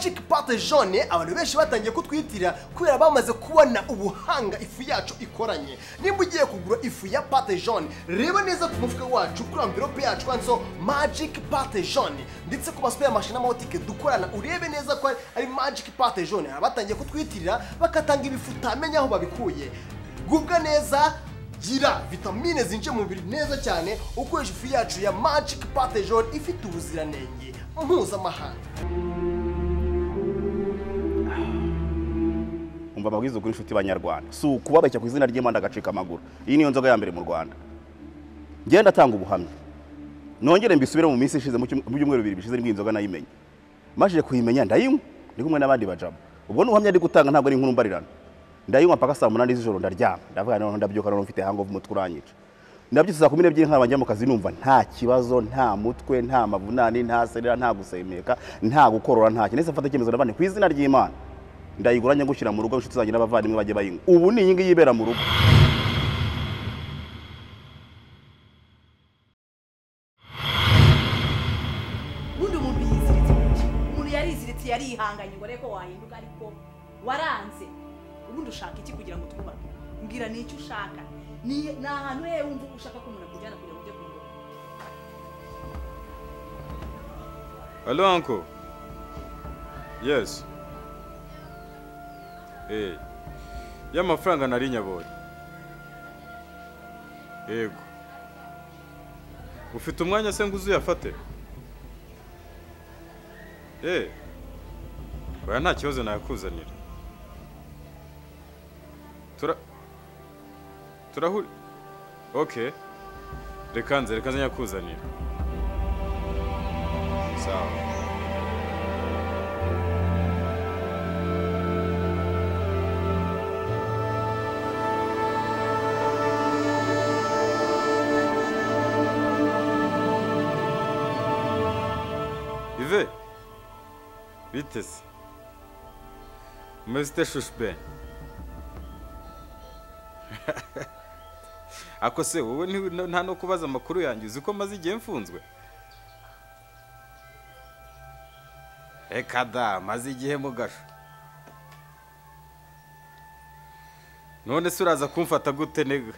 magic pate jaune abantu benshi batangiye kutwitira kubera bamaze kubona ubuhanga ifu yacu ikoranye. Nimba ugiye kugura ifu ya pate jaune, reba neza ku mufuka wacu kuri envelope yacu handitseho magic pate jaune, ndetse ku masuperi mashini n'amabotike dukorana urebe neza ko ari magic pate jaune. Batangiye kutwitirira bakatanga ibifu utamenya aho babikuye. Gubwa neza, gira vitamine zinje mu mubiri neza cyane ukoresha ifu yacu ya magic pate jaune ifite ubuziranenge mpuzamahanga. Umva amabwiriza kuri inshuti banyarwanda, si ukubabeshya ku izina ry'Imana agacika amaguru. Iyi niyo nzoga ya mbere mu Rwanda. Ngenda atanga ubuhamya, nongere mbisubire mu minsi ishize mu byumweru bibiri bishize inzoga nayimenye. Majije kuyimenya ndayinywa ndi kumwe n'abandi bajabo. Ubwo n'ubuhamya ndi gutanga ntabwo ari inkuru mbarirana. Ndayinywa paka saa 8 z'ijoro ndaryama, ndavuga none ndabyuka none mfite hangover umutwe uranyica. Ndabyutse saa 12 nk'abajya mu kazi numva nta kibazo, nta mutwe, nta mavunane, nta serera, nta gusemeka, nta gukorora, nta kintu. Nese mfata icyemezo ndabane ku izina ry'Imana ndayiguranye gushyira mu rugo inshuti zanjye n'abavandimwe bajye bayinywa. Ubu ni iyi ngiyi yibera mu rugo. Ubundi umuntu yiziritse umuntu yariziritse yarihanganye ngo reko wahinduka ariko waranze. Ubundi ushaka iki kugira ngo twubake? Mbwira ni icyo ushaka. Ni ahantu he wumva ushaka ko umuntu akujyana kugira ngo ujye kumurora. Hello uncle. Yes. Ya mafaranga nari nyabonye. Yego. Ufite umwanya se ngo uzuyafate? Oya nta kibazo nakuzanira. Turahuri. Okay. Reka nze nyakuzanira. Sawa. Ibye. Bitese. Umeze shushbe. Ako se wowe nta no kubaza amakuru yanjye uzi ko maze igihe mfunzwe. Ekada maze igihe mu gasho. None se uraza kumfata gute nega?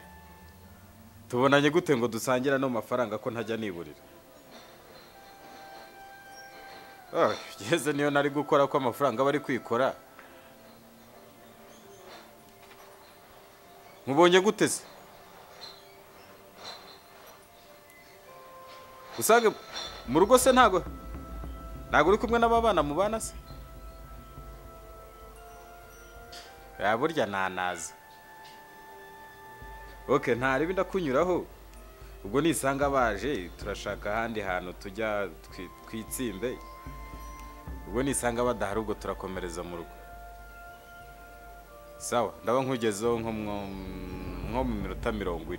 Tubonanye gute ngo dusangira no mafaranga ko ntajya niburira? Yeze niyo nari gukora ko amafaranga bari kwikora. Mubonye gute se? Usanga mu rugo se ntago uri kumwe n'ababana mu bana se? Ya burya nanaza. Okay, ntari bindakunyuraho. Ubwo nisanga baje turashaka handi hantu tujya twitsimbe. Ubwo nisanga badahari ubwo turakomereza mu rugo. Sawa, ndaba nkugezeho nko mu minota 40.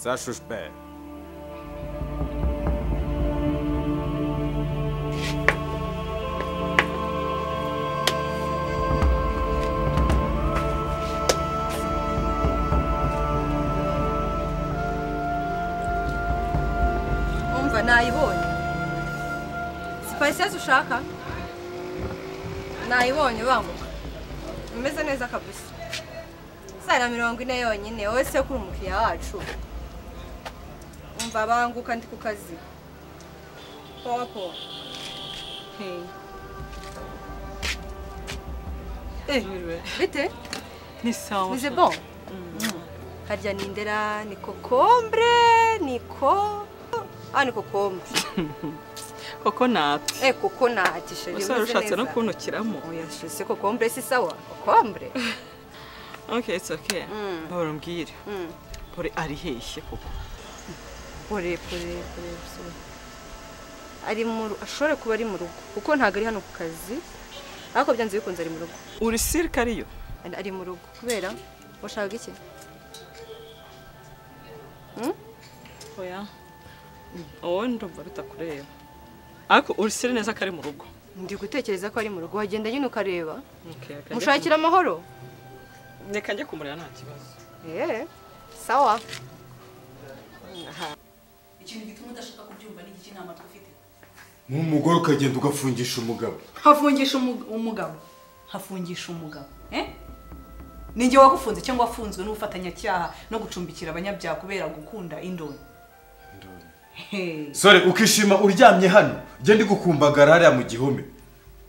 Ça change pas. Umva nayibonye. Spices ushaka? Nayibonye banguka. Umeze neza kabisa. Sana 40 yonyine wowe se kuri umukiriya wacu. Umva banguka ndi ku kazi. Popo. Bite? Ni sawa. C'est bon. Harya nindera ni kokombre, niko. Ni kokombre. Coconut. Coconut sheri. Ushatse no kunukiramo. Oya shese kokombre si sawa. Kokombre. Okay, it's okay. Barumbwire. Pore ari heshye koko. Pore. Ari mu ashore kuba ari mu rugo. Kuko ntago ari hano ku kazi. Ariko byanze bikunze ari mu rugo. Uri sirka ariyo? Ari mu rugo. Kubera washaka iki? Oya. Ndumva bitakureba. Ariko uri sire neza ko ari mu rugo. Ndi gutekereza ko ari mu rugo. Wagenda nyine ukareba. Okay. Mushakira amahoro. Reka njye kumurira nta kibazo. Sawa. Ikintu gituma udashaka kubyumva ni iki nta matwi ufite? nk'umugore ukagenda ugafungisha umugabo. Hafungisha umugabo. Hafungisha umugabo. Ninjye wagufunze cyangwa wafunzwe n'ubufatanyacyaha no gucumbikira abanyabyaha kubera gukunda indoni. Sore ukishima uryamye hano, je ndi gukumbagara hariya mu gihome.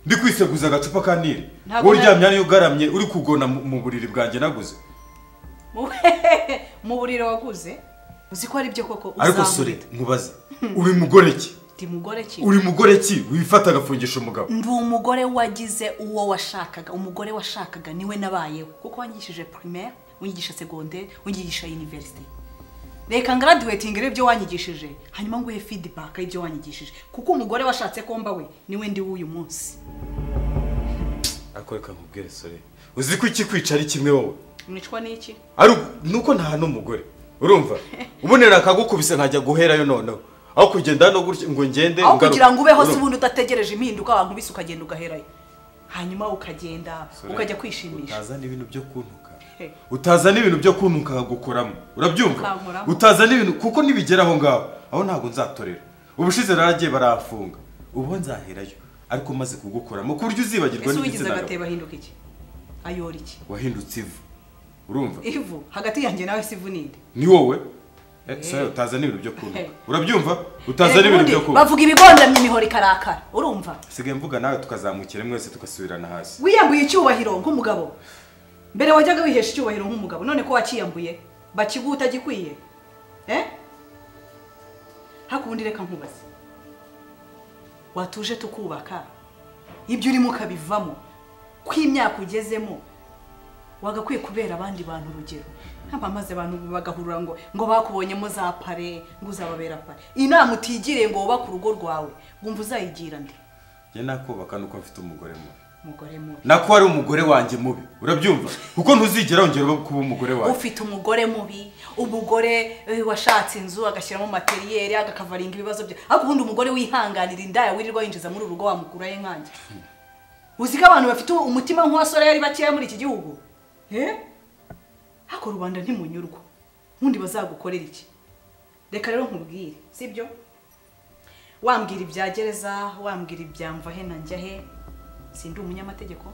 Ndi kwiseguza agacupa ka Nili. Uryamye hano ugaramye uri kugona mu buriri bwanjye naguze. Mu buriri waguze? Uzi ko ari byo koko uzamurita. Ariko sore nkubaze, uri mugore ki? Ndi mugore ki? Uri mugore ki wifata agafungisha umugabo? Ndi umugore wagize uwo washakaga, umugore washakaga niwe nabayeho. Kuko wanyigishije primaire, unyigisha secondaire, unyigisha university. Reka graduating ibyo wanyigishije, hanyuma nguhe feedback y'ibyo wanyigishije. Kuko umugore washatse ko mba we niwe ndi w'uyu munsi. Ariko reka nkubwire sore. Uzi ko iki kwica ari kimwe wowe? Mwicwa n'iki? Ari nuko nta n'umugore. Urumva? Ubonera akagukubise nkajya guherayo noneho. Aho kugenda no gutya ngo ngende ngaruka. Aho kugira ngo ubeho se ubundi udategereje impinduka wankubise ukagenda ugaherayo. Hanyuma ukagenda ukajya kwishimisha. Utazana ibintu byo kuntuka. Utazana ibintu byo kuntuka gukoramo. Urabyumva? Utazana ibintu kuko nibigeraho ngaho. Aho ntago nzatorera. Ubushize naragiye barafunga. Ubu nzaherayo. Ariko maze kugukoramo ku buryo uzibagirwa n'igitsina. Ese wigize agateba hinduka iki? Ayora iki? Wahindutse ivu. Urumva? Ivu hagati yanjye nawe sivu ninde? Ni wowe. Sore utazana ibintu byo kuntuka. Urabyumva? Utazana ibintu byo kuntuka. Bavuga ibigondamye imihoro ikarakara. Urumva? Sigaye mvuga nawe tukazamukire mwese tugasubirana hasi. Wiyambuye icyubahiro nk'umugabo. Mbere wajyaga wihesha icyubahiro nk'umugabo, none ko wakiyambuye bakiguta gikwiye. Hakundi reka nkubaze. Watuje tukubaka. Ibyo urimo kabivamo. Kw'imyaka ugezemo wagakwiye kubera abandi bantu urugero. Nk'abamaze abantu bagahurura ngo bakubonyemo za pare, ngo uzababera pare. Inama utigire ngo wubaka urugo rwawe, ngumva uzayigira nde? Je nakubaka nuko mfite umugore mubi. Umugore mubi. Nako ari umugore wanjye mubi. Urabyumva? Kuko ntuzigera ongera kuba umugore wawe. Ufite umugore mubi, umugore washatse inzu agashyiramo materiel agakavaringa ibibazo bye. Ariko ubundi umugore wihanganira indaya wirirwa yinjiza muri urugo wamukuraye nkanje. Uzika abantu bafite umutima nk'uwasore yari bakiya muri iki gihugu. Hako Rwanda ntimunyurwa. Nkundi bazagukorera iki? Reka rero nkubwire, sibyo? Wambwira ibyagereza, wambwira ibyamva he nanjye he. Sindi umunyamategeko,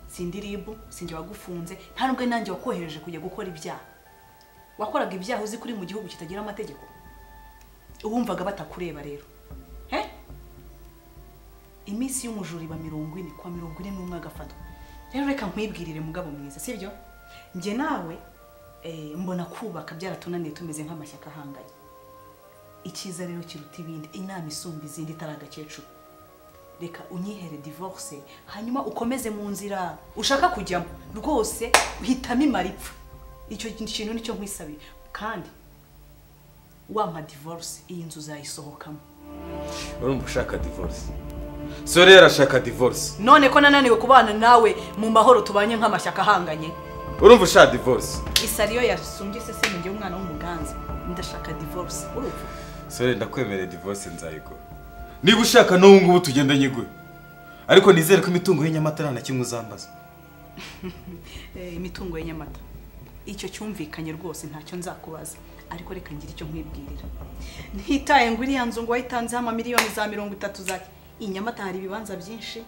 sindi ribu, sinjye wagufunze, nta nubwo nanjye wakohereje kujya gukora ibyaha. Wakoraga ibyaha uzi kuri mu gihugu kitagira amategeko. Ubumvaga batakureba rero. Iminsi y'umujuri ba 40 kwa 41 agafatwa. Rero reka nkwibwirire mugabo mwiza, sibyo? Nje nawe mbona kubaka byaratunaniye tumeze nk'amashyaka ahanganye. Ikiza rero kiruta ibindi, inama isumba izindi taragakecuru. Reka unyihere divorce hanyuma ukomeze mu nzira ushaka kujyamo rwose uhitamo imaripfu. Icyo kintu nicyo nkwisabiye kandi wampa divorce iyi nzu zayisohokamo. Urumva ushaka divorce? Sore yarashaka divorce. None ko nananiwe kubana nawe mu mahoro tubanye nk'amashyaka ahanganye. Urumva ushaka divorce? Isariyo yasumbye se njye umwana w'umuganza ndashaka divorce. Urumva? Sore ndakwemerera divorce nzayigura. Niba ushaka no ngubu tugenda nyiguye. Ariko nizere ko imitungo y'Inyamata na kimwe uzambaza. Imitungo y'Inyamata. Icyo cyumvikanye rwose ntacyo nzakubaza. Ariko reka ngira icyo nkwibwirira. Ntitaye ngo iriya nzu ngo wayitanze ama miliyoni za 30 za Inyamata hari ibibanza byinshi.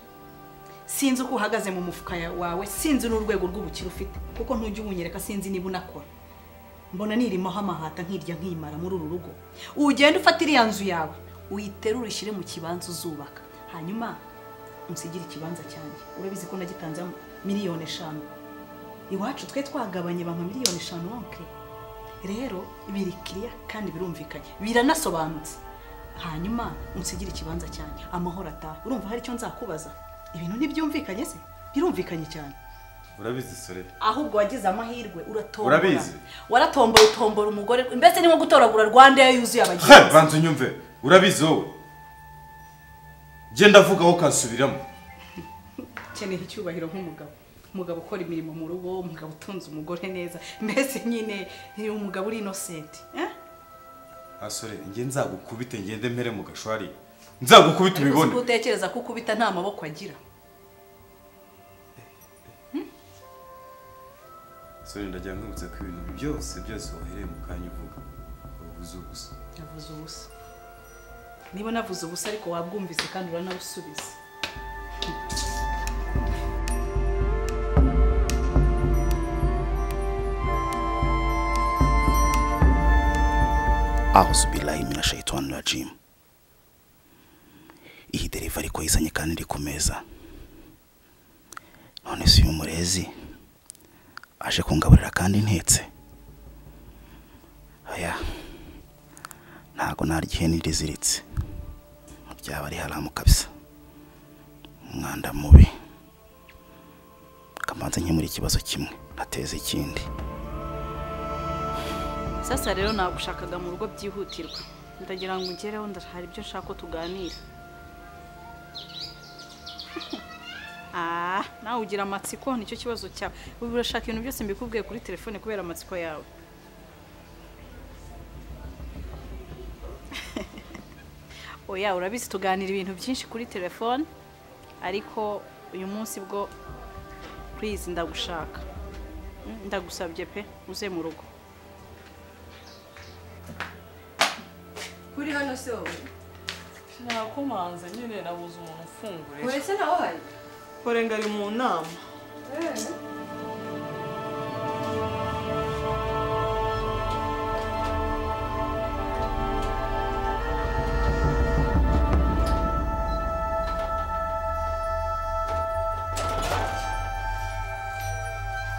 Sinzi uko uhagaze mu mufuka wawe, sinzi n'urwego rw'ubukire ufite. Kuko ntujye ubunyereka sinzi niba unakora. Mbona nirimo hamahata nkirya nkimara muri uru rugo. Ugenda ufata iriya nzu yawe. Uyiterura ishyire mu kibanza uzubaka hanyuma unsigire ikibanza cyanjye. Urabizi ko nagitanze miliyoni 5. Iwacu twe twagabanye bampa miliyoni 5 onke. Rero biri clear kandi birumvikanye biranasobanutse. Hanyuma unsigire ikibanza cyanjye amahoro ataha. Urumva hari icyo nzakubaza? Ibintu ntibyumvikanye se? Birumvikanye cyane. Urabizi sore? Ahubwo wagize amahirwe uratombora. Urabizi? Waratombora utombora umugore mbese ni nko gutoragura Rwanda yuzuye abagizi. Banza unyumve. Urabizi wowe? Genda vuga aho kasubiramo. Keneye icyubahiro nk'umugabo. Umugabo ukora imirimo mu rugo, umugabo utunze umugore neza. Mbese nyine ni umugabo uri innocent. Asore nge nzagukubite ngende mpere mu gashwari. Nzagukubita ubibone. Uzi utekereza ko ukubita nta maboko agira. Sore ndagira nkubutse ko ibintu byose wahereye mu kanya uvuga. Uvuze ubusa. Yavuze ubusa. niba navuze ubusa ariko wabwumvise kandi uranabusubiza. A'udhu billahi minash shaitani rajim. Iyi delivery ko izanye kandi iri ku meza. None si umurezi aje kungaburira kandi ntetse. Aya ntago naryihe niriziritse. Byaba ari haramu kabisa. Umwanda mubi. Kamanze nkemura ikibazo kimwe nateze ikindi. Sasa rero nagushakaga mu rugo byihutirwa. Ndagira ngo ugereho ndahari ibyo nshaka ko tuganira. Nawe ugira amatsiko nicyo kibazo cyawe. Ubu urashaka ibintu byose mbikubwiye kuri telefone kubera amatsiko yawe. Oya urabizi tuganira ibintu byinshi kuri telefone ariko uyu munsi bwo please ndagushaka. Ndagusabye pe uze mu rugo. Kuri hano se wowe? Nakumanze nyine nabuze umuntu ufungure. Uretse naho hari? Kore ngari mu nama.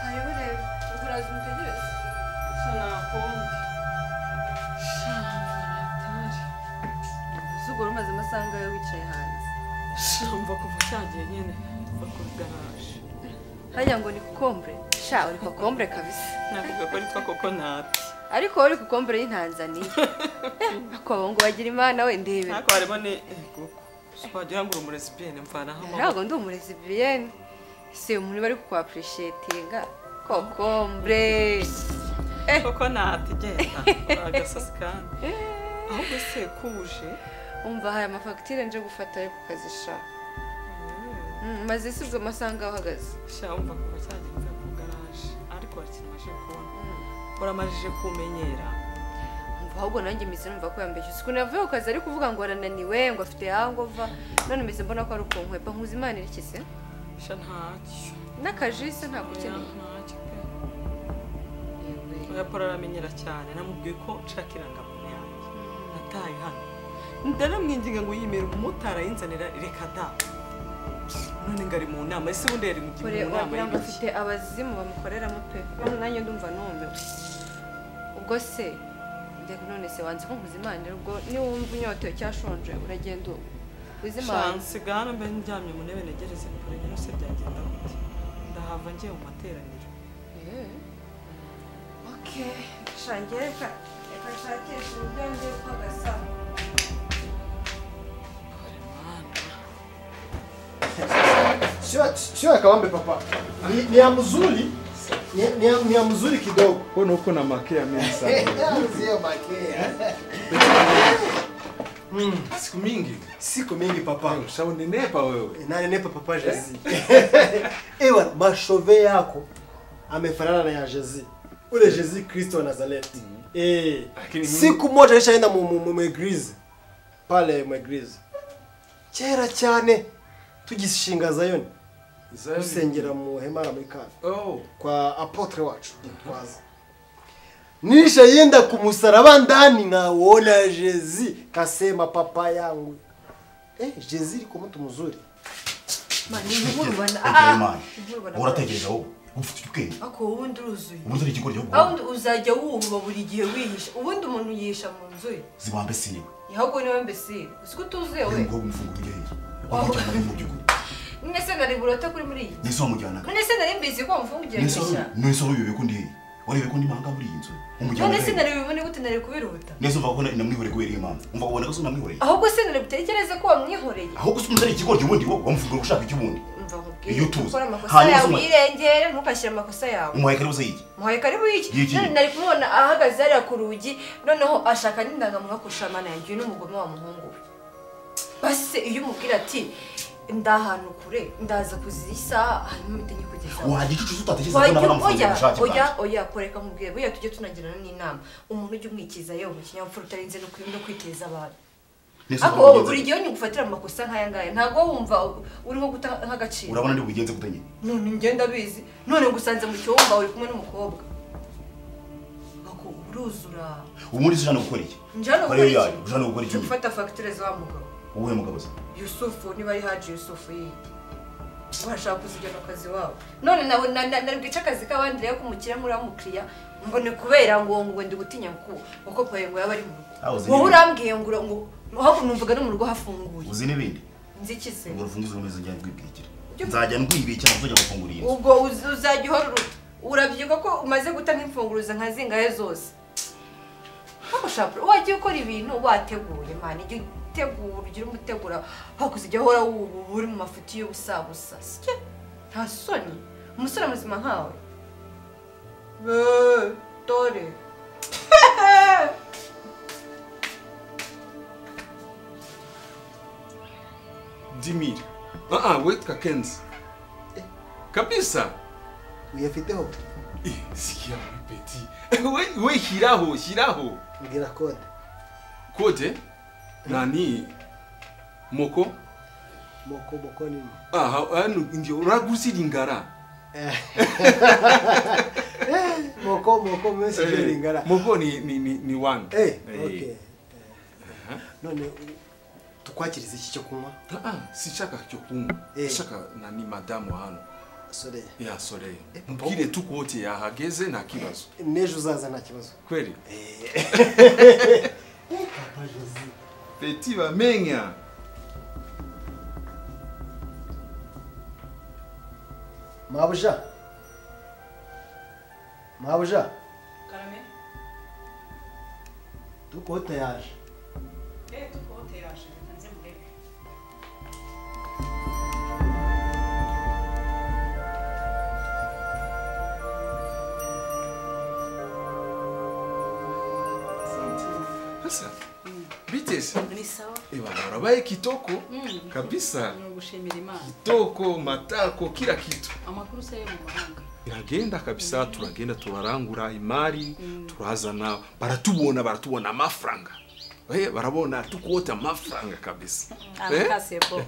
Hariho rero, uraza umutegereze? Sanakundi. Uzugura umaze amasaha angahe wicaye hanze? Shamba kuva cyagiye nyine bakuri garage. Haya ngo ni kokombre. Sha uri kokombre kabisa. Navuga ko ari twa kokonati. Ariko uri kokombre y'Intanzania. Ako ngo bagira imana we ndebe. Nako harimo ni swagira ngo umurezi bien mfana hama. Ntabwo ndi umurezi bien. Se umuntu bari ku appreciatinga kokombre. Kokonati genda. Agasasi kandi. Ahubwo se kuje Umva haya amafagitire nje gufata yo kukazisha. Maze sibwo amasanga uhagaze. sha umva kuva cyagiye mva ku garage ariko wakimaje kubona. Uramajije kumenyera. Umva ahubwo nanjye mise numva ko yambeshye. Siku navuye ku kazi ari kuvuga ngo arananiwe ngo afite hangover. None mise mbona ko ari ukonkwepa nkuzimana iki se? Sha ntacyo. N'akajise nta gukeneye. Ntacyo pe. Oya Paul aramenyera cyane namubwiye ko nshakiranga mu yanjye. Nataye hano. Ndaramwinginga ngo yimere umumotari ayinzanira reka da. None ngari mu nama ese ubundi yari mu nama y'ibyo afite abazimu bamukoreramo pe. Nanjye ndumva numewe. Ubwo se ndeka none se wanze ko nkuzimanira ubwo ni wumva unyotewe cyashonje uragenda uzimana. Chance gana mbe njyamye mu ntebe negereze kure nyine se byagenda gute. Ndahava ngiye mu materaniro. Okay, shangereka shakisha ubwenge kwagasa. Sio akawambe papa. Ni ya mzuri. Ni ya mzuri kidogo. Mbona uko na makea mengi sana? Sio makea. Siku mingi papa. Ushaonenepa wewe. Nanenepa papa Jezi. Ewa mashove yako amefanana na ya Jezi. Ule Jezi Kristo wa Nazareti. Siku moja nishaenda mu eglise. Pale mu eglise. Kera cyane tugishinga Zayoni. Usengera mu hema Amerikani. Kwa apotre wacu Gitwaza. Nisha yenda kumusaraba ndani naona Jezi kasema papa yangu. Jezi liko mtu mzuri. Mani nkuru bana. Urategereza wowe ufite ubwenge. Ako ubundi uruzuye. Ubundi ari ikigoryo. Abundi uzajya wuba buri gihe wihisha. Ubundi umuntu yisha mu nzu ye. Zibambe siwe. Yahubwo niwe mbese. Usiko tuzuye we. Ngo mfungura ngehe. Nese nari burota kuri muri iyi. Nese wamujyana. Nese nari mbizi ko mfungiye gusha. Nese urubibe ko ndi. Wari ko ndi manga muri iyi nzu. Umujyana. Nese nari bibone gute nari kubiruta. Nese uva ko namwihore kubera impamvu. Umva ubona ko namwihoreye. Ahubwo se nari butekereze ko wamwihoreye. Ahubwo se umuzari ikigoryo ubundi wo wamfungura gushaka icyubundi. Iyo tuzi. Hanyuma wirengere ntukashyira amakosa yawe. Umuhaye karibu se yiki. Muhaye karibu yiki. Nari kumubona ahagaze ari ku rugi noneho ashaka n'indangamuntu kushamana yanjye n'umugome wa muhungu. Base iyo umubwira ati ndahantu kure ndaza kuzisa hanyuma mitenye kugeza. Wagicucu utategeza ko n'amufungura gushaka. Oya koreka mubwire buya tujye tunagirana n'inama. Umuntu ujye umwikiza yewe mu kinyamfura utarinze no kwiteza abantu. ako buri gihe nyigufatira amakosa nk'aya ngaya ntago wumva urimo guta nk'agaciro urabona ndi bugenze gutanye none ngenda bizi none ngusanze mu cyumba uri kumwe n'umukobwa ako uruzura umuri zijana gukora iki njana gukora iki gufata facture za mugabo uwe mugabo se Yusufu niba ari Haji Yusufu yi urashaka kuzijyana akazi wawe none nawe nabwica akazi k'abandi rero kumukira muri amukiriya mbone kubera ngo ndi gutinya uko paye ngo yaba ari mu rugo wowe urambwiye ngo aho numvaga no mu rugo hafunguye uzi n'ibindi nzikise ngo rufungize rumeze njya kwibwikira nzajya ndwibikira kuzajya gufungurira ubwo uzajya uhora urabyiga ko umaze guta nk'imfunguruza nka zingahe zose Shapro wagiye ukora ibintu wateguye man igihe utegura ugira umutegura hakuzijya hora uri mu mafuti y'ubusabusa sike nta soni umusore muzima nkawe dore Dimir wait kakenzi kabisa uyafiteho sikia petit we hiraho ngira kode nani moko nini anu ndio uragusiringara moko mwese lingara moko ni one okay none tukwakiriza iki cyo kunywa sichaka cyo kunywa shaka nani madamu hano Soleil ya Soleil mbwire tukote yahageze nta kibazo nejo uzaza nta kibazo kweli Papa Jose Petit Bamenya Mabuja Karame tukote yaje tukote yaje nze murebe Sasa bitese ni sawa urabaye kitoko kabisa nugushimira Imana kitoko matako kila kitu amakuru se yo mu mahanga iragenda kabisa turagenda turarangura imari turazana baratubona amafaranga barabona tukote amafaranga kabisa akasebo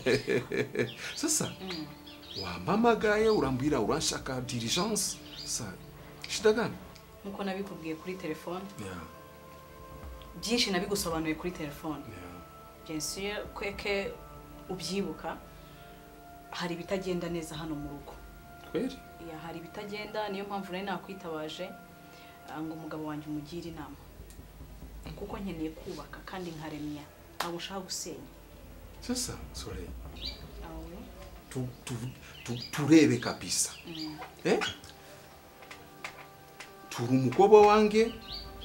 sasa wamamagaye urambwira urashaka diligence sa shida gani nkuko nabikubwiye kuri telefone byinshi nabigusobanuye kuri telefone bien sûr kweke ubyibuka hari bitagenda neza hano mu rugo kweli hari bitagenda niyo mpamvu nari nakwitabaje ngo umugabo wanjye umugira inama kuko nkeneye kubaka kandi nkaremya abo ushaka gusenya sasa Soleil turebe kabisa turi umukobwa wange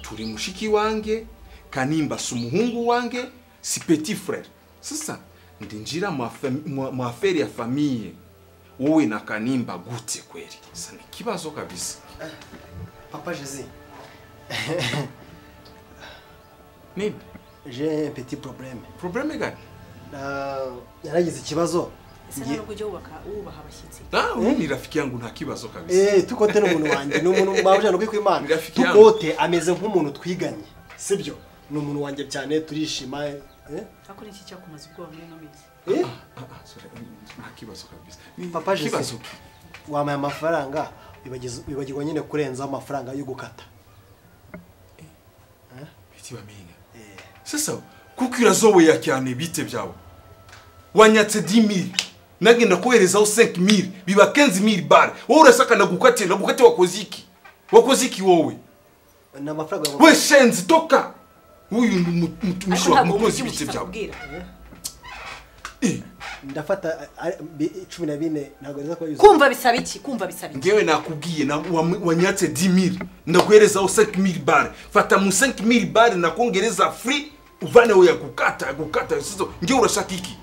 turi mushiki wange Kanimba si umuhungu wange si petit frère sasa ndinjira mu affaire ya famille wowe na Kanimba gute kweli sasa ni kibazo kabisa Papa Jose nini j'ai un petit problème gani yaragize ikibazo ngiye kujya ubaha abashyitsi ni rafiki yangu nta kibazo kabisa tukote n'umuntu wanjye n'umuntu Mabuja no kwimana tukote ameze nk'umuntu twiganye sibyo n'umuntu wanjye cyane turishima akora iki cyakumaze ubwoba muri no minsi nta kibazo kabisa Papa Jose wamaye amafaranga bibagirwa nyine kurenza amafaranga yo gukata Petit Bamenya sasa kuko irazowe ya cyane bite byawe wanyatse 10000 nagenda koherezaho 5000 biba 15000 bar wowe urasaka nagukate wakoze iki wowe na amafaranga we shenzi toka uyu mutumishi wa mukozi bite byawe ndafata 14 ntago nza ko kumva bisaba iki ngewe nakubwiye wanyatse 10000 ndaguherezaho 5000 bar fata mu 5000 bar nakongereza free uvane oya gukata sizo ngewe urashaka iki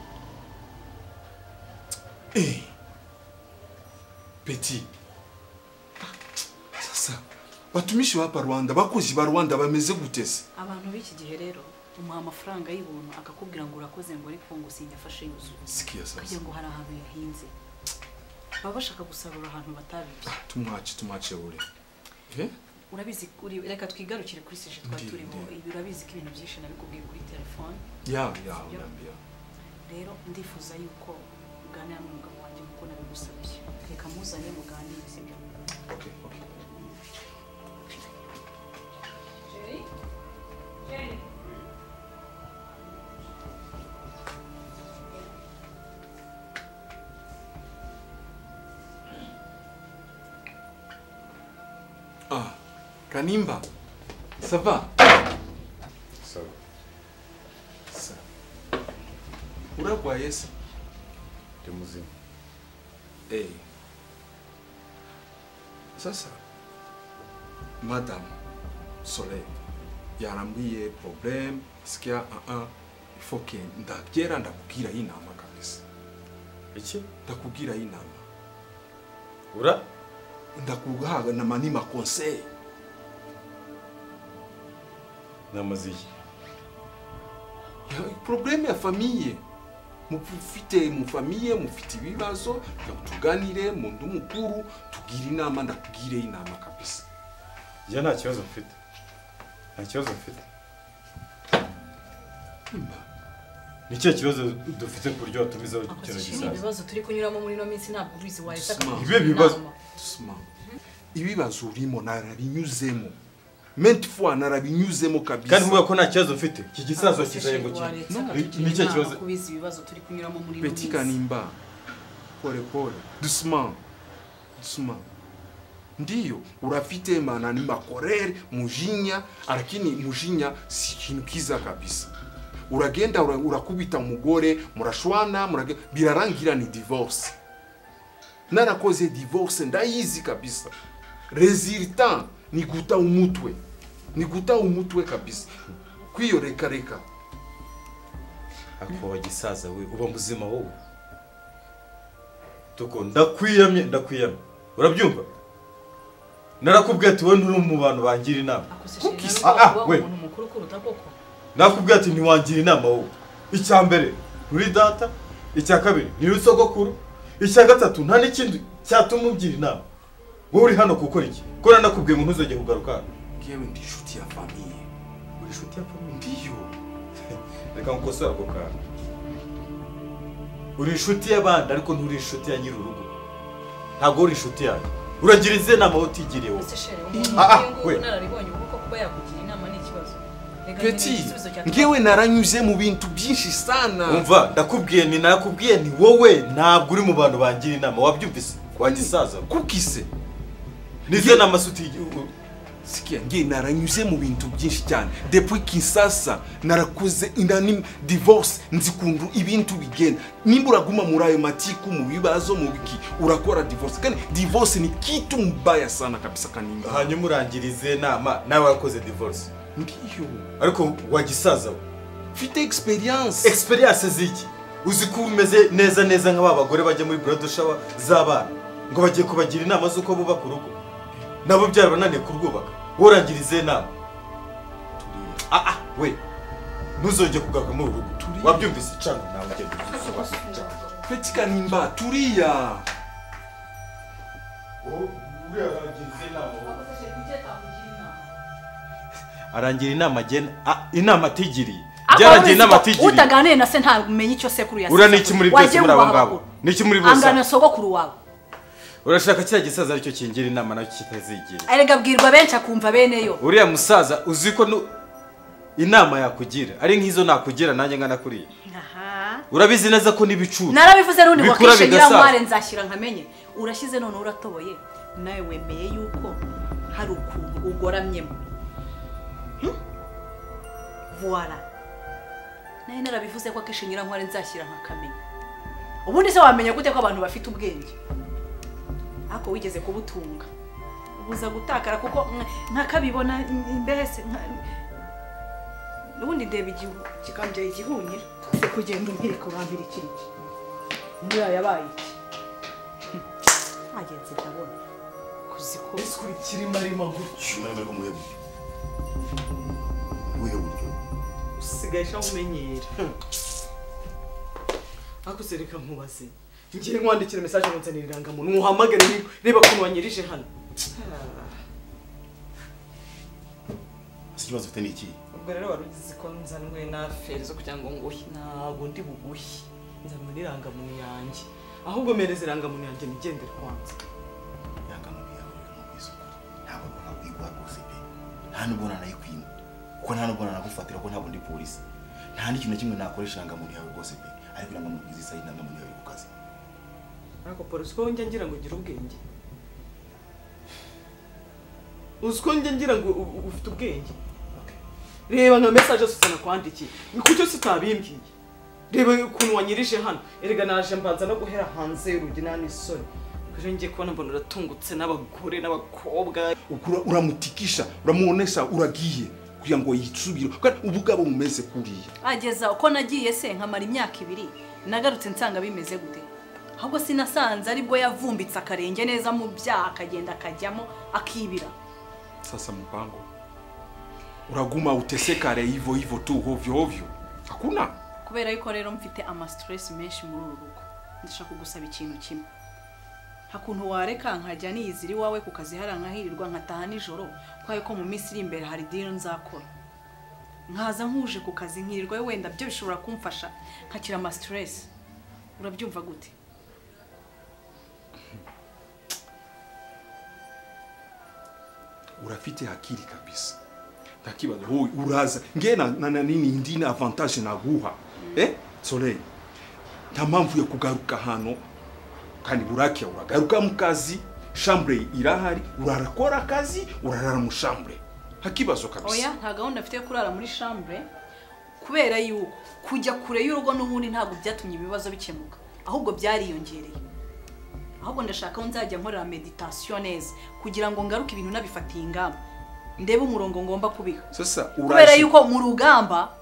Petit sasa batumishi wa Rwanda bakozi ba Rwanda bameze gutese abantu b'iki gihe rero umuha amafaranga y'ibuntu akakubwira ngo urakoze ngo ariko ngo sinyafashe yuzuye sikia sasa kugira ngo hari ahantu yahinze baba bashaka gusarura ahantu batabibye tumwache ure urabizi reka twigarukire kuri sije twari turimo urabizi ko ibintu byinshi nabikubwiye kuri telefone ya rero ndifuza yuko uganira n'umugabo wanjye kuko nabigusabye reka muzanye muganire sibyo okay Jerry Kanimba, ça va? Ça va. Ça. Uragwaye se? Ndi muzima. Sasa, Madame Soleil, yarambwiye problème, parce qu'il y a il faut que ndagera ndakubwira inama kabisa. Iki? Ndakubwira inama. Ura? Ndakugaha na manima conseil. Namaziki. Problème ya famille. Mufite mu famille, mufite ibibazo, tuganire mu ndu mukuru, tugira inama ndakugire inama kabisa. Ya nta kibazo mfite. Nta kibazo mfite. Imba. Ni cyo kibazo dufite ku buryo watumizaho ikintu gisaza. Ibibazo turi kunyuramo muri no minsi ntabwo ubizi wahita. Ibe bibazo. Ibibazo urimo narabinyuzemo. Mente fois narabinyuzemo kabisa. Kandi mvuga ko nta kibazo mfite. Iki gisazo kizaye ngo ni cyo kibazo. Kubizi ibibazo turi kunyuramo muri no minsi. Petit Kanimba. Pole. Doucement. Ndiyo, urafite mananimba korere, mujinya, lakini mujinya si kintu kiza kabisa. Uragenda urakubita umugore, murashwana, birarangira ni divorce. Narakoze divorce ndayizi kabisa. Resultant ni guta umutwe. Ni guta umutwe kabisa. Kwiyo reka. Ako wagisaza we uba muzima wowe. Tuko ndakwiyamye. Urabyumva? Narakubwiye ati wowe nturi mu bantu bangira inama. We. Nakubwiye ati ntiwangira inama wowe. Icya mbere uri data, icya kabiri ni rusogokuru, icya gatatu nta n'ikindi cyatuma ugira inama. Wowe uri hano gukora iki? Ko nakubwiye ngo ntuzongere kugaruka. Ngewe ndi inshuti ya famille. Uri inshuti ya famille? Ndiyo. Reka nkosora ako kantu. Uri inshuti y'abandi ariko nturi inshuti ya nyir'urugo. Ntabwo uri inshuti yanjye. Uragira ize nama utigiriye wowe. We nararibonye uko kuba yakugira inama ni ikibazo. Petit, ngewe naranyuze mu bintu byinshi sana. Umva, nakubwiye ni wowe ntabwo uri mu bantu bangira inama. Wabyumvise? Wagisaza. Kukise. Nize nama suti Sikia, nge naranyuze mu bintu byinshi cyane. Depuis Kinshasa narakuze inani divorce nzikundu ibintu bigenda. Nimba uraguma muri ayo matiku mu bibazo mu biki urakora divorce. Kandi divorce ni kitu mbaya sana kabisa Kanimba. Hanyuma urangirize nama nawe wakoze divorce. Ndiyo. Ariko wagisaza we. Fite experience. Experience ziki? Uzi ko umeze neza nk'aba bagore bajya muri blood shower z'abana. Ngo bagiye kubagira inama z'uko bubaka urugo. Nabo byarabananiye kurwubaka. Worangirize inama. We. Ntuzongeye kugaruka muri urugo. Wabyumvise cyane nawe ugende gusobanura. Petit Kanimba, turiya. Urangirize inama. Arangira inama agena inama atigiriye. Byaragiye inama atigiriye. Utaganire na se ntamenye icyo sekuru yasize. Ura niki muri byose muri abo ngabo. Niki muri bose. Angana sogokuru wawe. Urashaka cya gisaza aricyo kingira inama nacyo kitazigira. Erega bwirwa benshi akumva beneyo. Uriya musaza uzi ko inama yakugira ari nk'izo nakugira nanjye ngana kuriye. Urabizi neza ko nibicucu. Narabivuze n'undi wakishe nyiramware nzashyira nkamenye. Urashyize none uratoboye. Nawe wemeye yuko hari ukuntu ugoramyemo. Voilà. Naye narabivuze ko akishe nyiramware nzashyira nkamenye. Ubundi se wamenye gute ko abantu bafite ubwenge? Ako wigeze kubutunga. Ubuza gutakara kuko nkakabibona mbese nubundi ndeba igihu kikambye igihunyira se kugenda umpirika urambira ikiriki. Ndiya yabaye iki? Agenze ndabona. Kuziko Eskuri kirima rima gutyo. Mwemere ko muhebu. Muhebu. Usigaye umenyera. Akusereka nkubaze. Ngiye nkwandikira message nzanira irangamuntu muhamagare reba ko wanyirije hano. ikibazo ufite ni iki? ubwo rero wari ugize ko nzanwe na feri zo kugira ngo nguhe ntabwo ndi buguhe nzanwe n'irangamuntu yanjye ahubwo mereza irangamuntu yanjye nigendere kwanza irangamuntu yawe mu bisuku ntabwo nkwigwa rwose pe nta nubwo nanayikwima kuko nta nubwo nanagufatira ko ntabwo ndi polisi nta n'ikintu kimwe nakoresha irangamuntu yawe rwose pe ariko irangamuntu izisa irangamuntu yawe ku kazi ariko polisi ko njya ngira ngo ugire ubwenge uziko njya ngira ngo ufite ubwenge reba nka message zose nakwandikiye nikucyo sitabimbwiye reba ukuntu wanyirije hano erega naje mbanza no guhera hanze y'urugi nani sore kuje ngiye kubona mbona uratungutse n'abagore n'abakobwa uramutikisha uramuonesha uragiye kugira ngo yitsubire kandi ubugabo bumeze kuriya ageza uko nagiye se nkamara imyaka 2 nagarutse nsanga bimeze gute ahubwo sinasanze aribwo yavumbitse akarenge neza mu byaha akagenda akajyamo akibira sasa mpango uraguma utesekare hivyo tu ovyo hakuna kubera yuko rero mfite ama stress menshi muri uru rugo ndashaka kugusaba ikintu kimwe hakuntu wareka nkajya niyiziri wawe ku kazi harankahirirwa nkataha nijoro kwaye ko mu minsi iri imbere hari deal nzakora nkaza nkuje ku kazi nkirirwa wenda byo bishobora kumfasha nkakira ama stress urabyumva gute urafite hakiri kabisa takibazo ho uraza ngena na nini ndina avantage naguha Soleil ntamamvu yo kugaruka hano kandi burake uragaruka mu kazi chambre irahari urarakora kazi urarara mu chambre hakibazo kabisa oya nta gahunda afite yo kurara muri chambre kubera yuko kujya kure y'urugo n'ubundi ntabwo byatumye ibibazo bikemuka ahubwo byariyongereye ahubwo ndashaka ko nzajya nkorera meditation neza kugira ngo ngaruke ibintu nabifatiye ingamba ndebe umurongo ngomba kubiha sasa kubera yuko mu rugamba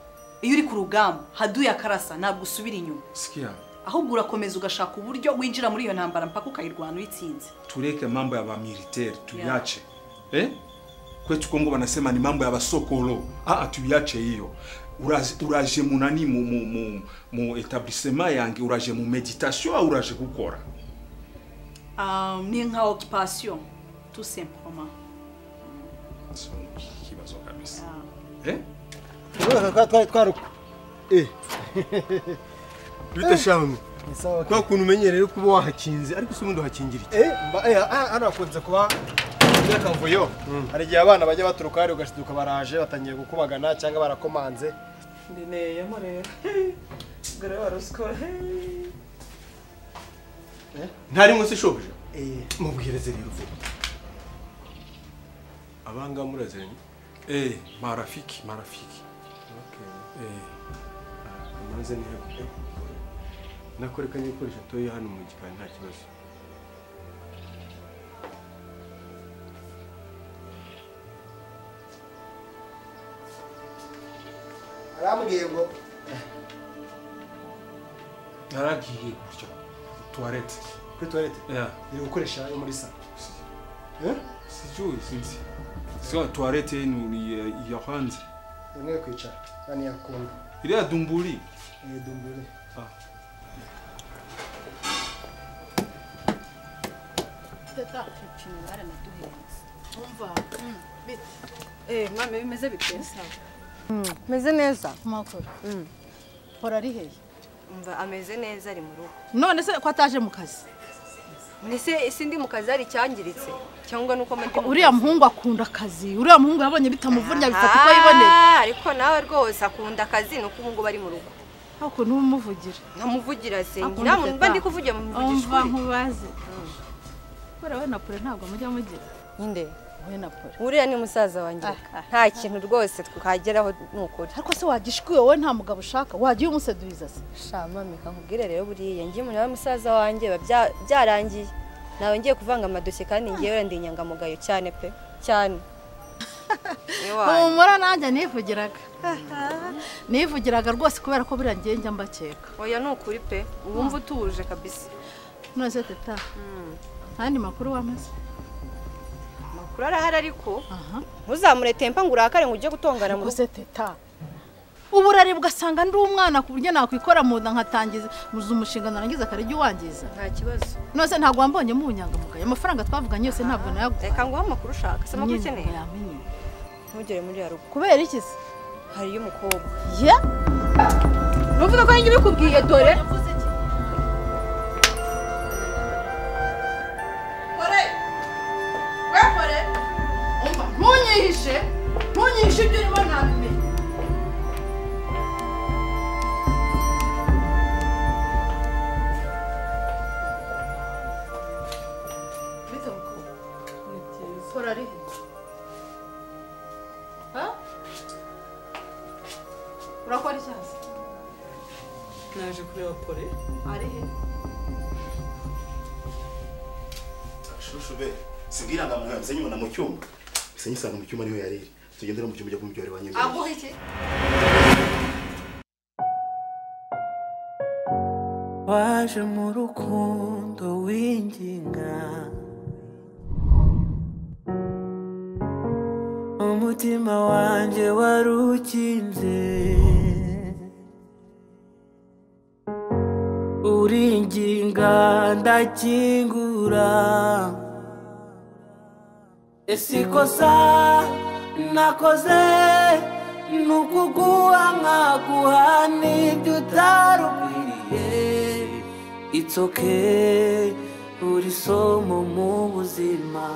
iyo uri ku rugamba haduye akarasa ntabwo usubira inyuma sikia ahubwo urakomeza ugashaka uburyo winjira muri iyo ntambara mpaka ukayirwana uyitsinze tureke mambo ya militaire tuyache kwetu Kongo wanasema ni mambo ya basokolo tuyache hiyo uraje munani mu établissement yange uraje mu meditation au uraje gukora ni nka occupation tout simplement kibazo kabisa twaruko bite shamu kwa kuntu umenyereye kuba wahakinze ariko usubundi uhakingira iki hanakunze kuba byakavuyo hari igihe abana bajya baturuka hari ugashiduka baraje batangiye gukubagana cyangwa barakomanze ndineyemo rero gore warusko ntari munsi shoje mubwireze rero vuba abanga muraziranye marafiki okay amaze ni he nakorekanye ikoresha toyo hano mu gikari nta kibazo arambwiye ngo naragiye gutya toilette kuri toilette iri gukoresha yo muri salo sijui sinzi sio toilette ni ya hanze none kwicara yani yakunda ile ya dumbuli dumbuli teta kintu bara naduhenze umva bit mama bimeze bitesa meze neza makuru hora ari hehe umva ameze neza ari mu rugo none se ko ataje mu kazi nese sindi mu kazi ari cyangiritse cyangwa nuko mandi uriya muhungu akunda akazi uriya muhungu yabonye bitamuvunya bifata ko yiboneye ariko nawe rwose akunda akazi nuko umuhungu bari mu rugo ako n'umuvugira nkamuvugira se ngira mba ndi kuvugira mu mvugisha umva nkubaze kora we na pole ntabwo mujya mugira inde we na pole uriya ni musaza wanjye nta kintu rwose twageraho nukuri ariko se wagishwiye wowe nta mugabo ushaka wagiye umuseduhiza se shama mika nkubwire rero buriya ngiye umuntu musaza wanjye byarangiye nawe ngiye kuvanga amadosiye kandi ngiye wenda inyangamugayo cyane pe cyane umura nanjye nivugiraga rwose kubera ko buriya ngiye njya mbakeka oya nukuri pe ubumva utuje kabisa none se teta kandi makuru wamaze makuru arahari ariko ntuzamure tempa ngo urakare ngo ujye gutongana mu se teta uburari bugasanga ndi umwana ku buryo nakwikora mu nda nkatangiza muzu umushinga narangiza akarije uwangiza nta kibazo nose ntabwo wambonye mu bunyangamugayo amafaranga twavuganye yose ntabwo nayaguze reka ngo amakuru ushaka se amakuru ukeneye ntugere muri haruko kubera iki se hariyo umukobwa ye nuvuga ko njye bikubwiye dore kore we kore umva ntunyihishe ibyo urimo ntabimenye urakora icyazi naje kureba pole ari he shushu be sibwira ngamuntu yamse nyuma mu cyumba bisenye isanga mu cyumba niho yariri tugendera mu cyumba cyo kumujyore wanyemeye aho iki waje mu rukundo winginga umutima wanjye warukinze uringinga ndakingura ese ikosa nakoze nukuguha nkaguha n'ibyo utarukwiriye it's okay uri somo mu buzima